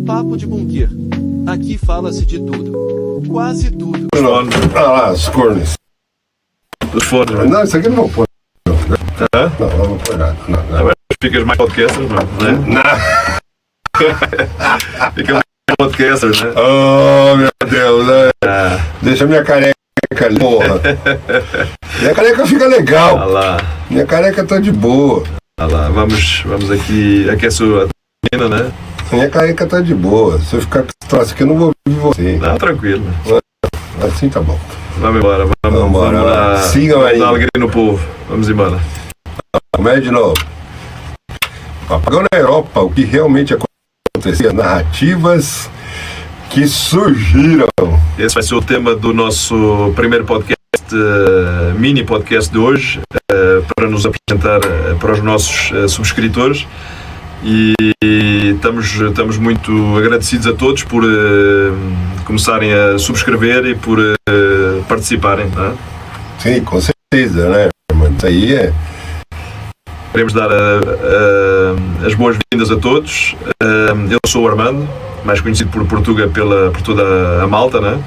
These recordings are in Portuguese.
Papo de bunker. Aqui fala-se de tudo. Quase tudo. As cornes. Os fones. Não, isso aqui não vou pôr. Hã? Não vou pôr nada. Não. Ficas mais podcasters, não? Fica mais podcasters, né? Oh, meu Deus. Deixa minha careca ali, porra. Minha careca fica legal. Ah lá. Minha careca tá de boa. Ah lá. Vamos aqui aquecer a turbinas, né? Minha careca tá de boa. Se eu ficar com esse troço aqui, eu não vou ouvir você. Não, tranquilo. Assim tá bom. Vamos embora. Vamos lá. Sigam aí. Dar alegria no povo. Vamos embora. Começa de novo. Apagão na Europa, o que realmente acontecia, narrativas que surgiram. Esse vai ser o tema do nosso primeiro podcast, mini podcast de hoje, para nos apresentar para os nossos subscritores. E estamos muito agradecidos a todos por começarem a subscrever e por participarem, não é? Sim, com certeza, né? Mas isso aí é... Queremos dar as boas-vindas a todos. Eu sou o Armando, mais conhecido por Portuga por toda a malta, não é?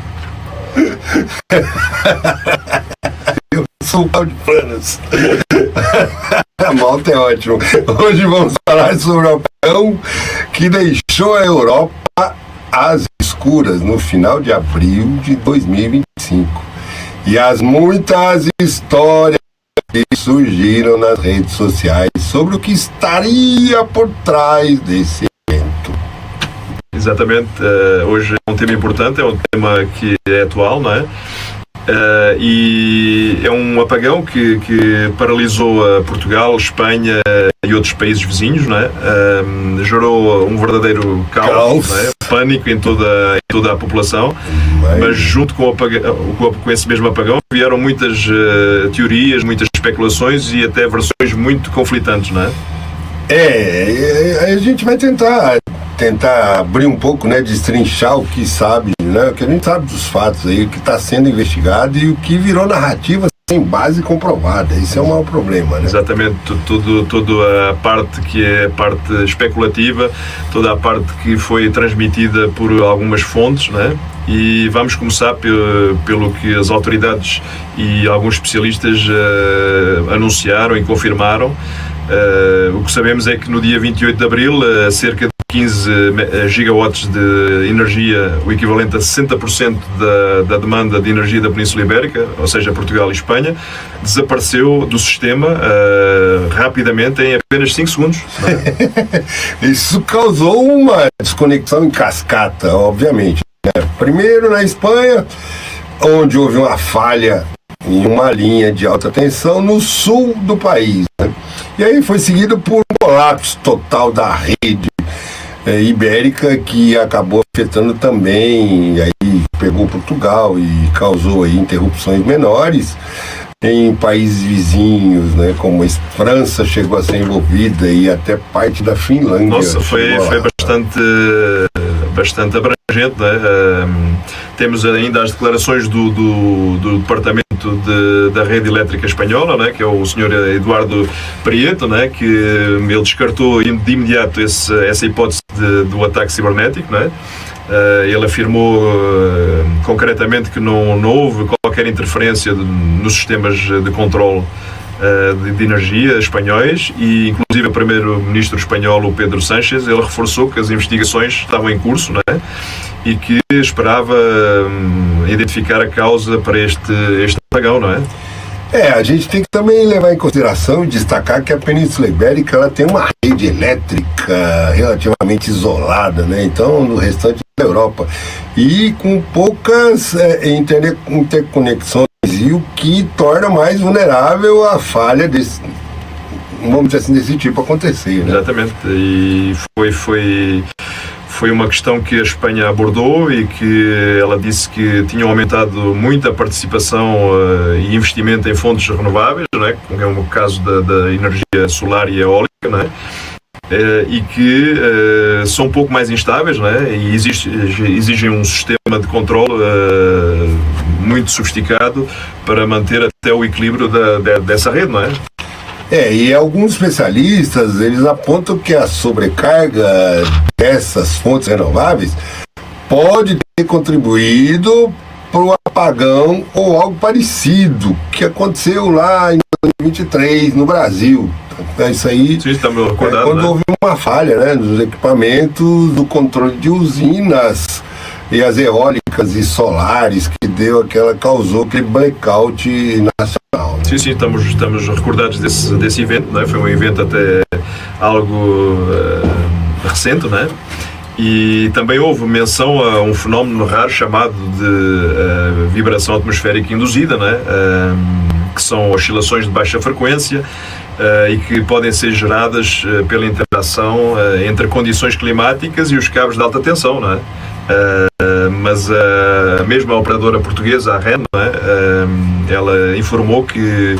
Eu sou o Claudio Planas. A malta é ótimo. Hoje vamos falar sobre o apagão que deixou a Europa às escuras no final de abril de 2025. E as muitas histórias que surgiram nas redes sociais sobre o que estaria por trás desse evento. Exatamente, hoje é um tema importante, é um tema que é atual, não é? E é um apagão que paralisou Portugal, Espanha e outros países vizinhos, não é? Gerou um verdadeiro caos. Não é? Pânico em toda a população, mas junto com esse mesmo apagão vieram muitas teorias, muitas especulações e até versões muito conflitantes, não é? A gente vai tentar abrir um pouco, né, destrinchar o que sabe, né, o que a gente sabe dos fatos aí, o que está sendo investigado e o que virou narrativa sem base comprovada. Isso é o maior problema, né? Exatamente, toda a parte que é a parte especulativa, toda a parte que foi transmitida por algumas fontes, né? E vamos começar pelo que as autoridades e alguns especialistas anunciaram e confirmaram. O que sabemos é que no dia 28 de abril, cerca de 15 gigawatts de energia, o equivalente a 60% da demanda de energia da Península Ibérica, ou seja, Portugal e Espanha, desapareceu do sistema rapidamente, em apenas 5 segundos. Isso causou uma desconexão em cascata, obviamente, né? Primeiro na Espanha, onde houve uma falha em uma linha de alta tensão no sul do país, né? E aí foi seguido por um colapso total da rede ibérica, que acabou afetando também, e aí pegou Portugal e causou aí interrupções menores em países vizinhos, né, como a França chegou a ser envolvida e até parte da Finlândia. Nossa, foi bastante abrangente, né? Temos ainda as declarações do Departamento da Rede Elétrica Espanhola, né, que é o Sr. Eduardo Prieto, né, que ele descartou de imediato essa hipótese do ataque cibernético, né? Ele afirmou concretamente que não houve qualquer interferência nos sistemas de controle de energia espanhóis, e inclusive o primeiro-ministro espanhol, o Pedro Sánchez, ele reforçou que as investigações estavam em curso, né? E que esperava identificar a causa para este apagão, não é? A gente tem que também levar em consideração e destacar que a Península Ibérica ela tem uma rede elétrica relativamente isolada, né? Então, no restante da Europa, e com poucas interconexões, e o que torna mais vulnerável a falha vamos dizer assim, desse tipo acontecer, né? Exatamente, e foi uma questão que a Espanha abordou e que ela disse que tinham aumentado muito a participação e investimento em fontes renováveis, não é? Como é o caso da energia solar e eólica, não é? E que são um pouco mais instáveis, não é? E exigem um sistema de controle muito sofisticado para manter até o equilíbrio dessa rede, não é? E alguns especialistas, eles apontam que a sobrecarga dessas fontes renováveis pode ter contribuído para o apagão ou algo parecido que aconteceu lá em 2023 no Brasil. Isso aí, sim, estamos recordados, quando houve uma falha, né, nos equipamentos do controle de usinas e as eólicas e solares causou aquele blackout nacional. Né? Sim, estamos recordados desse evento, né? Foi um evento até algo recente, né? E também houve menção a um fenómeno raro chamado de vibração atmosférica induzida, né? Que são oscilações de baixa frequência e que podem ser geradas pela interação entre condições climáticas e os cabos de alta tensão, não é? Mas a mesma operadora portuguesa, a REN, não é? Ela informou que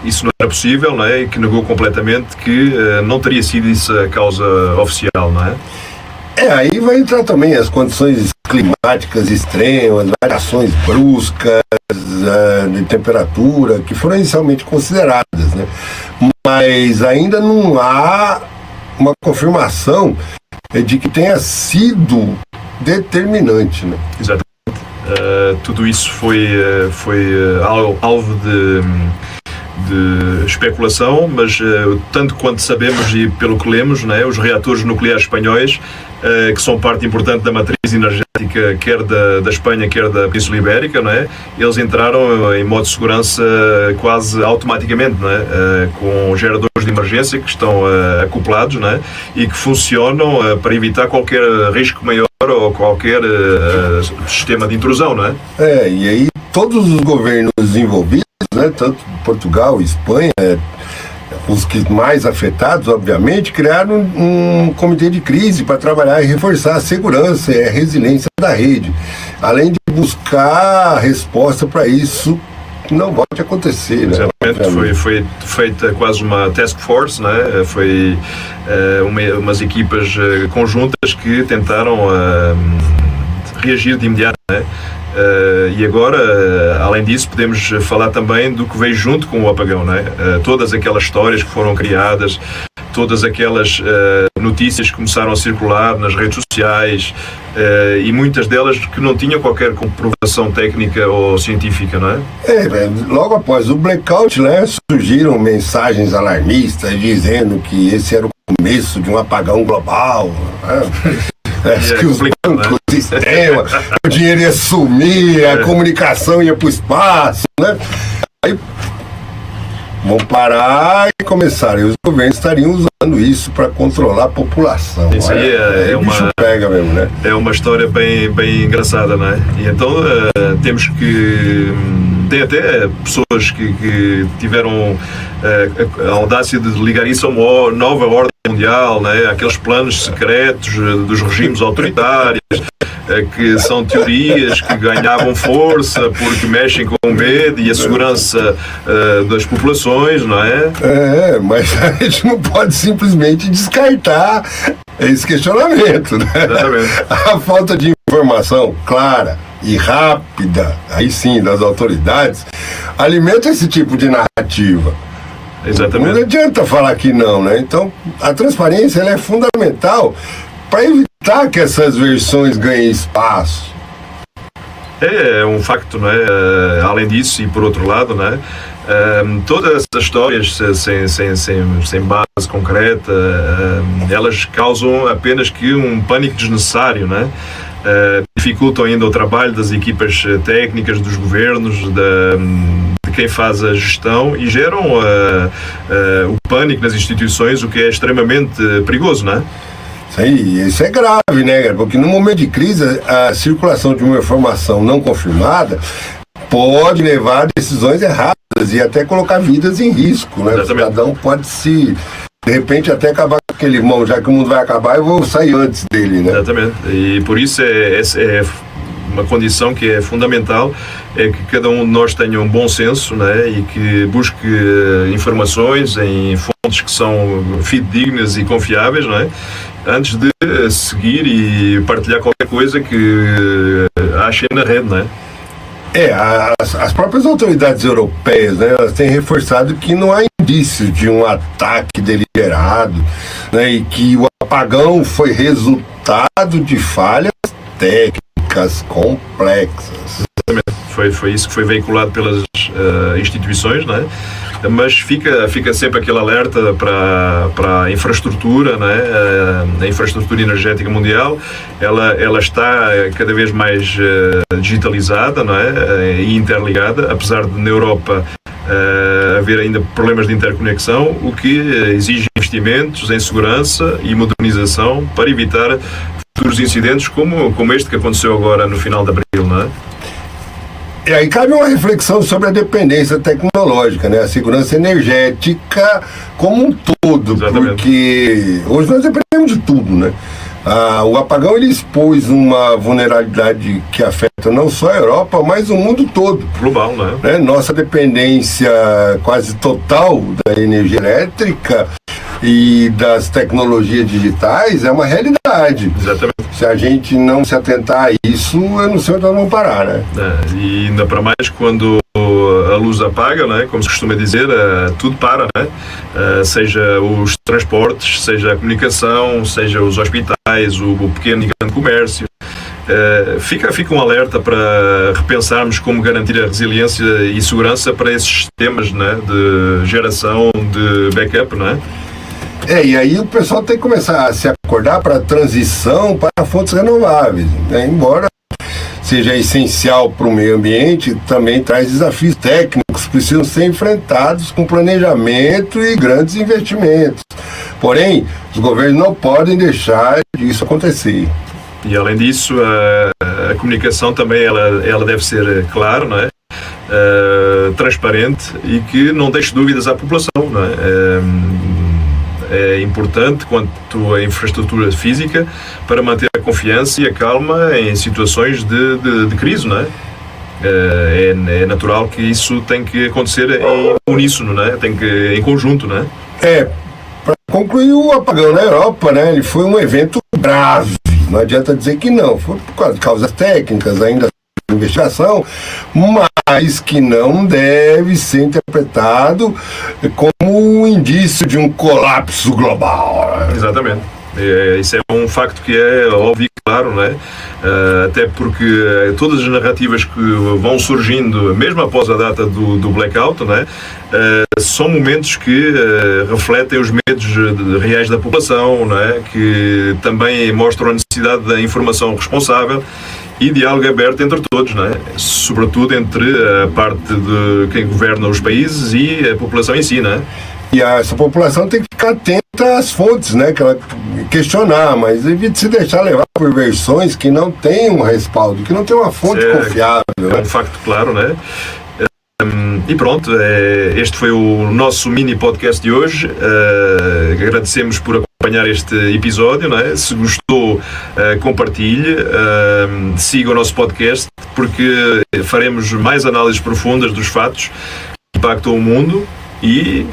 isso não era possível, não é? E que negou completamente que não teria sido isso a causa oficial, não é? Aí vai entrar também as condições climáticas extremas, variações bruscas de temperatura, que foram inicialmente consideradas, né? Mas ainda não há uma confirmação de que tenha sido determinante, né? Exatamente. Tudo isso foi alvo de especulação, mas tanto quanto sabemos e pelo que lemos, né, os reatores nucleares espanhóis, que são parte importante da matriz energética quer da Espanha, quer da Península Ibérica, não é? Eles entraram em modo de segurança quase automaticamente, não é? Com geradores de emergência que estão acoplados, não é? E que funcionam para evitar qualquer risco maior ou qualquer sistema de intrusão, não é? E aí todos os governos envolvidos, né, tanto Portugal e Espanha, os que mais afetados, obviamente, criaram um comitê de crise para trabalhar e reforçar a segurança e a resiliência da rede, além de buscar resposta para isso que não pode acontecer, né? Exatamente, foi feita quase uma task force, né? Foi umas equipas conjuntas que tentaram reagir de imediato, né? E agora, além disso, podemos falar também do que veio junto com o apagão, não é? Todas aquelas histórias que foram criadas, todas aquelas notícias que começaram a circular nas redes sociais e muitas delas que não tinham qualquer comprovação técnica ou científica, não é? Logo após o blackout, né, surgiram mensagens alarmistas dizendo que esse era o começo de um apagão global, né? Que os bancos, o sistema, o dinheiro ia sumir, a comunicação ia para o espaço, né? Aí vão parar e começarem. Os governos estariam usando isso para controlar a população. Isso aí o bicho pega mesmo, né? É uma história bem engraçada, não é? E então temos que... Tem até pessoas que tiveram a audácia de ligar isso a uma nova ordem mundial, né? Aqueles planos secretos dos regimes autoritários, que são teorias que ganhavam força porque mexem com o medo e a segurança das populações, não é? Mas a gente não pode simplesmente descartar esse questionamento, né? Exatamente. A falta de informação clara e rápida, aí sim, das autoridades, alimenta esse tipo de narrativa. Exatamente. Não adianta falar que não, né? Então, a transparência ela é fundamental para evitar que essas versões ganhem espaço. É um facto, não é? Além disso, e por outro lado, não é? Todas essas histórias sem base concreta, elas causam apenas que um pânico desnecessário, não é? Dificultam ainda o trabalho das equipas técnicas, dos governos, de quem faz a gestão e geram o pânico nas instituições, o que é extremamente perigoso, não é? Isso é grave, né? Porque no momento de crise, a circulação de uma informação não confirmada pode levar a decisões erradas e até colocar vidas em risco, né? Exatamente. O cidadão pode de repente até acabar com aquele irmão, já que o mundo vai acabar, eu vou sair antes dele, né? Exatamente. E por isso é uma condição que é fundamental, é que cada um de nós tenha um bom senso, né? E que busque informações em fontes que são fidedignas e confiáveis, não é? Antes de seguir e partilhar qualquer coisa que ache na rede, não é? As próprias autoridades europeias, né, elas têm reforçado que não há indícios de um ataque deliberado, né, e que o apagão foi resultado de falhas técnicas complexas. Foi isso que foi veiculado pelas instituições, né? Mas fica sempre aquele alerta para a infraestrutura, né? A infraestrutura energética mundial, ela está cada vez mais digitalizada, não é? E interligada, apesar de na Europa haver ainda problemas de interconexão, o que exige investimentos em segurança e modernização para evitar futuros incidentes como este que aconteceu agora no final de abril, não é? E aí cabe uma reflexão sobre a dependência tecnológica, né? A segurança energética como um todo. Exatamente. Porque hoje nós dependemos de tudo, né? O apagão ele expôs uma vulnerabilidade que afeta não só a Europa, mas o mundo todo. Global, né? Nossa dependência quase total da energia elétrica e das tecnologias digitais é uma realidade. Exatamente. Se a gente não se atentar a isso, eu não sei onde nós vamos parar, né? E ainda para mais quando a luz apaga, né? Como se costuma dizer, tudo para, né? Seja os transportes, seja a comunicação, seja os hospitais, o pequeno e grande comércio. Fica um alerta para repensarmos como garantir a resiliência e segurança para esses sistemas, né? De geração de backup, não é? E aí o pessoal tem que começar a se acordar para a transição para fontes renováveis, né? Embora seja essencial para o meio ambiente, também traz desafios técnicos que precisam ser enfrentados com planejamento e grandes investimentos. Porém, os governos não podem deixar isso acontecer. E além disso, a comunicação também ela deve ser clara, não é? Transparente e que não deixe dúvidas à população, não é? É importante quanto à infraestrutura física para manter a confiança e a calma em situações de crise, não é? É natural que isso tem que acontecer em uníssono, não é? Tem que em conjunto, não é? Para concluir, o apagão na Europa, né? Ele foi um evento grave. Não adianta dizer que não. Foi por causa de causas técnicas, ainda investigação, mas que não deve ser interpretado como um indício de um colapso global. Exatamente. Isso é um facto que é óbvio e claro, não é? Até porque todas as narrativas que vão surgindo, mesmo após a data do blackout, não é? São momentos que refletem os medos reais da população, não é? Que também mostram a necessidade da informação responsável e diálogo aberto entre todos, não é? Sobretudo entre a parte de quem governa os países e a população em si, não é? E essa população tem que ficar atenta às fontes, né? Que ela questionar, mas evite se deixar levar por versões que não têm um respaldo, que não tem uma fonte confiável. É um facto claro, né? E pronto, este foi o nosso mini podcast de hoje. Agradecemos por acompanhar este episódio, não é? Se gostou, compartilhe, siga o nosso podcast, porque faremos mais análises profundas dos fatos que impactam o mundo e...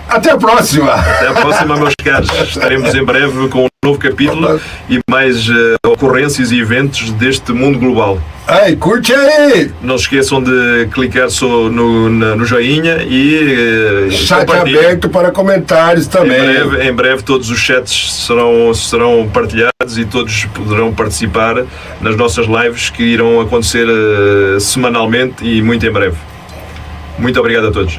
Até a próxima! Até a próxima, meus caros. Estaremos em breve com um novo capítulo e mais ocorrências e eventos deste mundo global. Ei, curte aí! Não se esqueçam de clicar só no joinha e chat aberto para comentários também. Em breve todos os chats serão partilhados e todos poderão participar nas nossas lives que irão acontecer semanalmente e muito em breve. Muito obrigado a todos.